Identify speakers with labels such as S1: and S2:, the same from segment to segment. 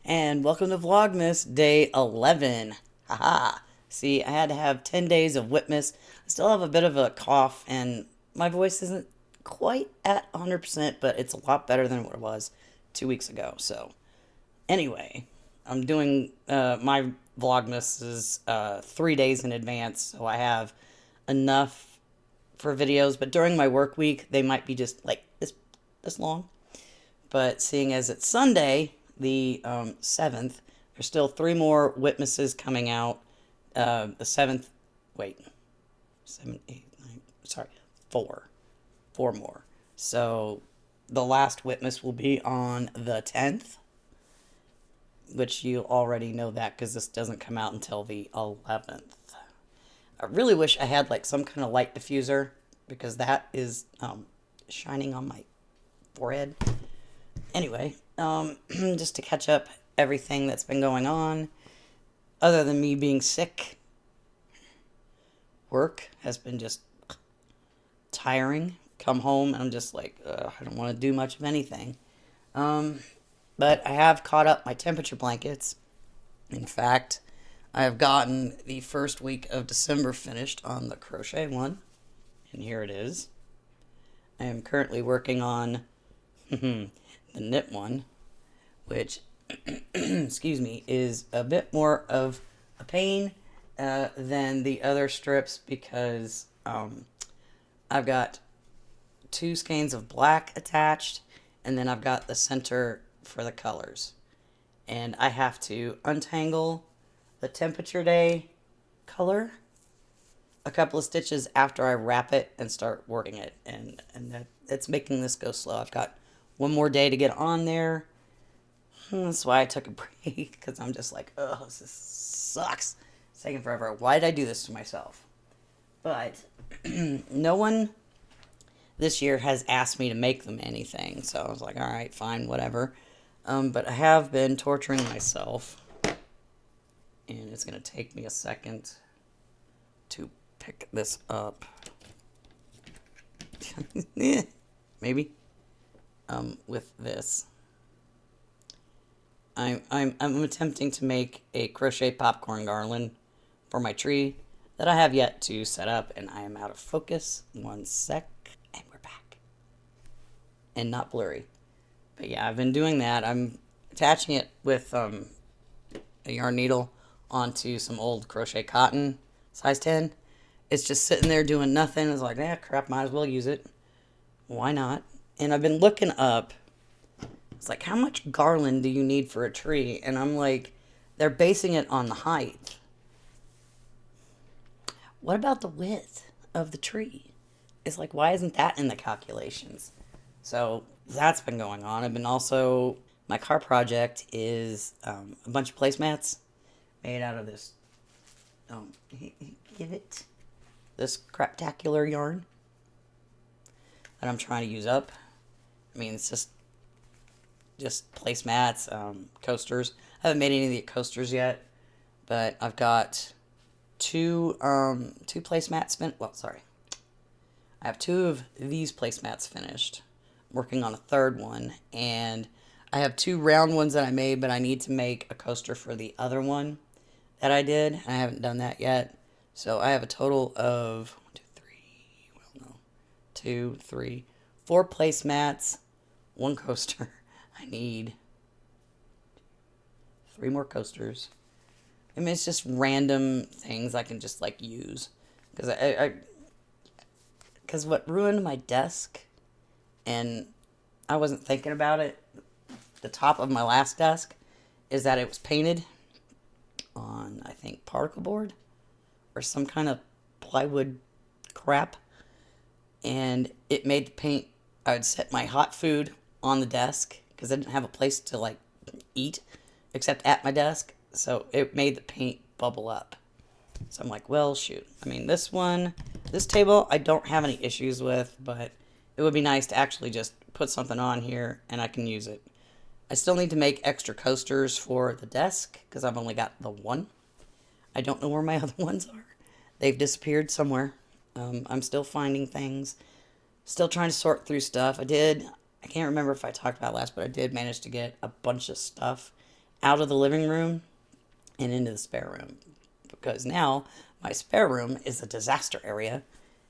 S1: And welcome to Vlogmas Day 11. Haha. See, I had to have 10 days of Whitmas. I still have a bit of a cough, and my voice isn't quite at 100%, but it's a lot better than what it was 2 weeks ago. So, anyway, I'm doing my Vlogmas is 3 days in advance, so I have enough for videos, but during my work week, they might be just like this long. But seeing as it's Sunday, the 7th, there's still 3 more Witnesses coming out. The 7th, wait, 7, 8, 9, sorry, 4. 4 more. So the last Witness will be on the 10th, which you already know that because this doesn't come out until the 11th. I really wish I had like some kind of light diffuser because that is shining on my forehead. Anyway, just to catch up everything that's been going on, other than me being sick, work has been just tiring. Come home and I'm just like, I don't want to do much of anything. But I have caught up my temperature blankets. In fact, I have gotten the first week of December finished on the crochet one, and here it is. I am currently working on the knit one, which, excuse me, is a bit more of a pain than the other strips because I've got 2 skeins of black attached, and then I've got the center for the colors. And I have to untangle the temperature day color a couple of stitches after I wrap it and start working it. And it's making this go slow. I've got 1 more day to get on there. That's why I took a break, because I'm just like, oh, this sucks. It's taking forever. Why did I do this to myself? But no one this year has asked me to make them anything. So I was like, all right, fine, whatever. But I have been torturing myself. And it's going to take me a second to pick this up. Maybe. With this. I'm attempting to make a crochet popcorn garland for my tree that I have yet to set up, and I am out of focus. 1 sec, and we're back. And not blurry. But yeah, I've been doing that. I'm attaching it with a yarn needle onto some old crochet cotton, size 10. It's just sitting there doing nothing. It's like, crap, might as well use it. Why not? And I've been looking up. It's like, how much garland do you need for a tree? And I'm like, they're basing it on the height. What about the width of the tree? It's like, why isn't that in the calculations? So that's been going on. I've been also, my car project is a bunch of placemats made out of this, give it, this craptacular yarn that I'm trying to use up. I mean, it's just placemats, coasters. I haven't made any of the coasters yet, but I've got two placemats sorry. I have 2 of these placemats finished. I'm working on a 3rd one, and I have 2 round ones that I made, but I need to make a coaster for the other one that I did, and I haven't done that yet. So I have a total of 4 placemats, 1 coaster. I need 3 more coasters. I mean, it's just random things I can just like use, because what ruined my desk, and I wasn't thinking about it, the top of my last desk, is that it was painted on, I think, particle board or some kind of plywood crap, and it made the paint. I would set my hot food on the desk because I didn't have a place to like eat except at my desk, so it made the paint bubble up. So I'm like, well, shoot. I mean, this table I don't have any issues with, but it would be nice to actually just put something on here and I can use it. I still need to make extra coasters for the desk because I've only got the 1. I don't know where my other ones are. They've disappeared somewhere. I'm still finding things. Still trying to sort through stuff. I can't remember if I talked about it last, but I did manage to get a bunch of stuff out of the living room and into the spare room, because now my spare room is a disaster area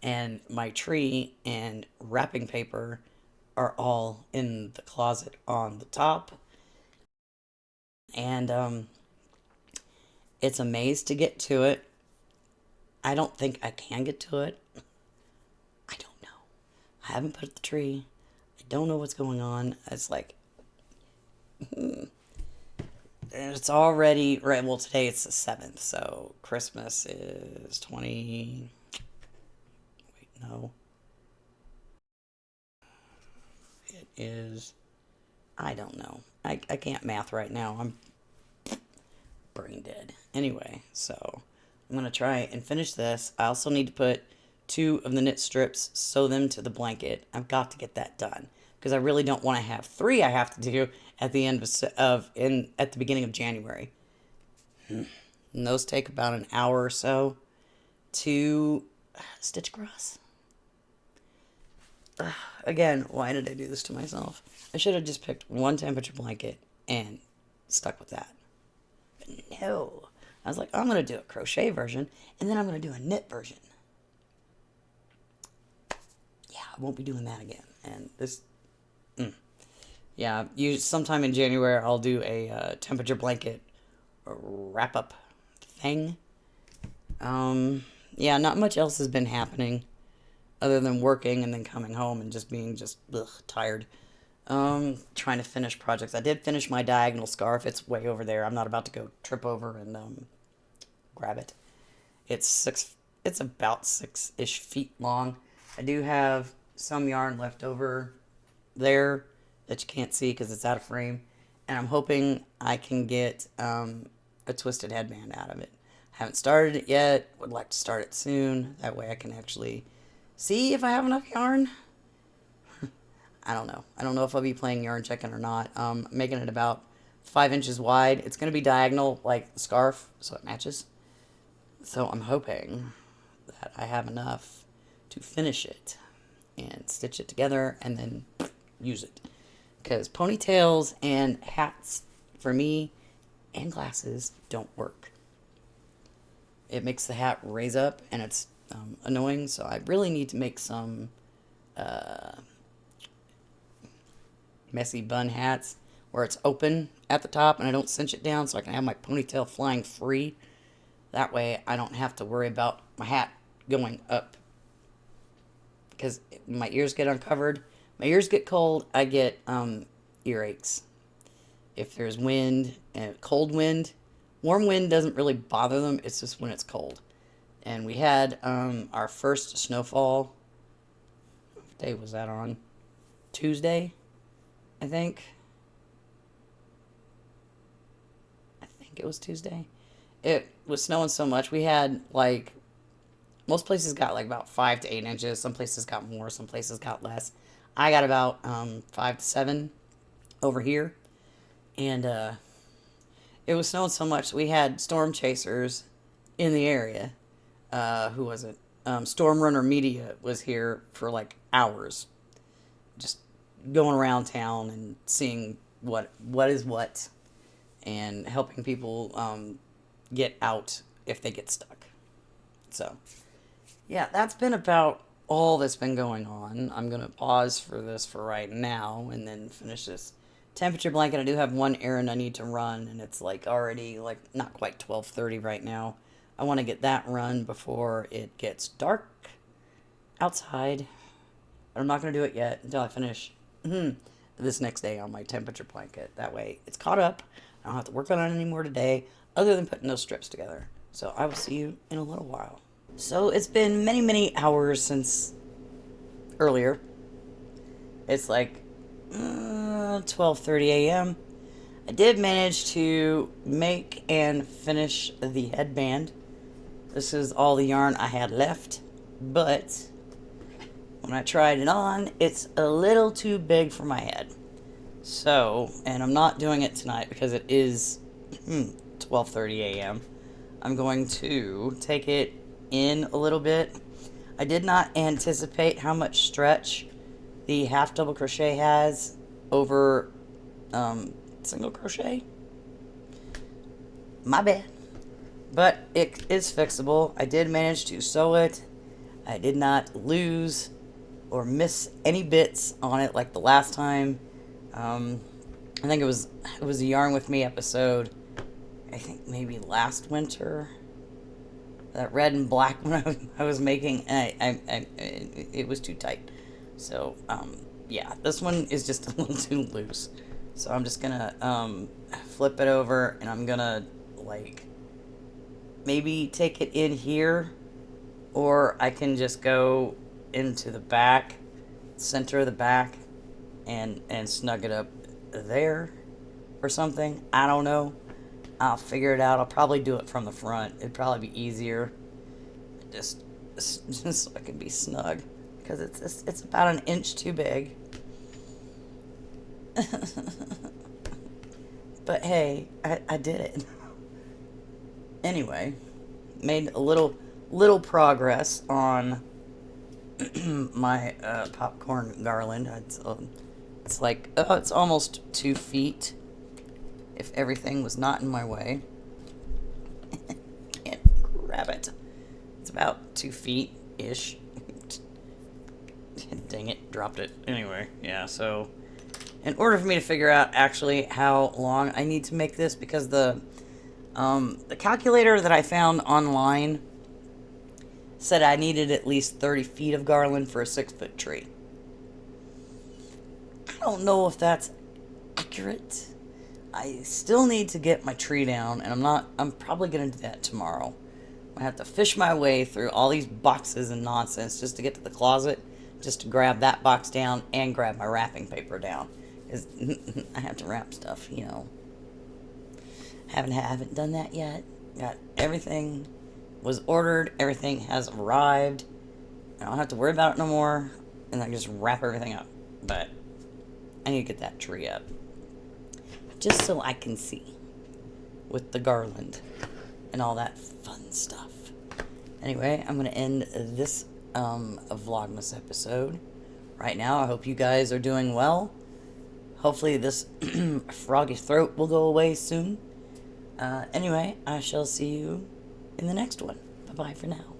S1: and my tree and wrapping paper are all in the closet on the top. And it's a maze to get to it. I don't think I can get to it. I don't know. I haven't put up the tree. I don't know what's going on. It's like, it's already, right, well, today it's the 7th, so Christmas is 20, wait, no. It is, I don't know. I can't math right now. I'm brain dead. Anyway, so I'm going to try and finish this. I also need to put 2 of the knit strips, sew them to the blanket. I've got to get that done because I really don't want to have 3 I have to do at the end at the beginning of January. And those take about an hour or so to stitch across. Again, why did I do this to myself? I should have just picked one temperature blanket and stuck with that. But no. I was like, I'm going to do a crochet version, and then I'm going to do a knit version. Yeah, I won't be doing that again. And this, yeah, sometime in January, I'll do a temperature blanket wrap-up thing. Yeah, not much else has been happening other than working and then coming home and just being tired. Trying to finish projects. I did finish my diagonal scarf. It's way over there. I'm not about to go trip over and grab it. It's about 6-ish feet long. I do have some yarn left over there that you can't see because it's out of frame, and I'm hoping I can get a twisted headband out of it. Haven't started it yet. Would like to start it soon. That way I can actually see if I have enough yarn. I don't know. I don't know if I'll be playing yarn checking or not. Making it about 5 inches wide. It's going to be diagonal like the scarf, so it matches. So I'm hoping that I have enough to finish it and stitch it together and then use it. Because ponytails and hats for me and glasses don't work. It makes the hat raise up and it's annoying, so I really need to make some messy bun hats where it's open at the top and I don't cinch it down so I can have my ponytail flying free. That way I don't have to worry about my hat going up. Because my ears get uncovered, my ears get cold, I get earaches. If there's wind, and cold wind, warm wind doesn't really bother them, it's just when it's cold. And we had our first snowfall, what day was that on? Tuesday, I think. I think it was Tuesday. It was snowing so much, we had like, most places got like about 5 to 8 inches. Some places got more, some places got less. I got about 5 to 7 over here. And it was snowing so much, we had storm chasers in the area. Who was it? Storm Runner Media was here for like hours. Just going around town and seeing what is what. And helping people get out if they get stuck. So, yeah, that's been about all that's been going on. I'm going to pause for this for right now and then finish this temperature blanket. I do have one errand I need to run, and it's like already like not quite 12:30 right now. I want to get that run before it gets dark outside. But I'm not going to do it yet until I finish this next day on my temperature blanket. That way it's caught up. I don't have to work on it anymore today other than putting those strips together. So I will see you in a little while. So it's been many, many hours since earlier. It's like 12:30 a.m. I did manage to make and finish the headband. This is all the yarn I had left, but when I tried it on, it's a little too big for my head. So, and I'm not doing it tonight because it is 12:30 a.m. I'm going to take it in a little bit. I did not anticipate how much stretch the half double crochet has over single crochet. My bad. But it is fixable. I did manage to sew it. I did not lose or miss any bits on it like the last time. I think it was a Yarn With Me episode. I think maybe last winter. That red and black one I was making, and it was too tight. So yeah, this one is just a little too loose. So I'm just gonna flip it over, and I'm gonna like maybe take it in here, or I can just go into the back, center of the back, and snug it up there or something. I don't know. I'll figure it out. I'll probably do it from the front. It'd probably be easier, just so I can be snug, because it's about an inch too big. But hey, I did it. Anyway, made a little progress on my popcorn garland. It's like it's almost 2 feet. If everything was not in my way. Can't grab it. It's about 2 feet-ish. Dang it, dropped it. Anyway, yeah, so in order for me to figure out actually how long I need to make this, because the calculator that I found online said I needed at least 30 feet of garland for a 6-foot tree. I don't know if that's accurate. I still need to get my tree down, and I'm probably going to do that tomorrow. I have to fish my way through all these boxes and nonsense just to get to the closet, just to grab that box down and grab my wrapping paper down. Because I have to wrap stuff, you know. Haven't done that yet. Got everything was ordered, everything has arrived. I don't have to worry about it no more, and I can just wrap everything up. But I need to get that tree up, just so I can see with the garland and all that fun stuff. Anyway, I'm going to end this Vlogmas episode right now. I hope you guys are doing well. Hopefully this froggy throat will go away soon. Anyway, I shall see you in the next one. Bye-bye for now.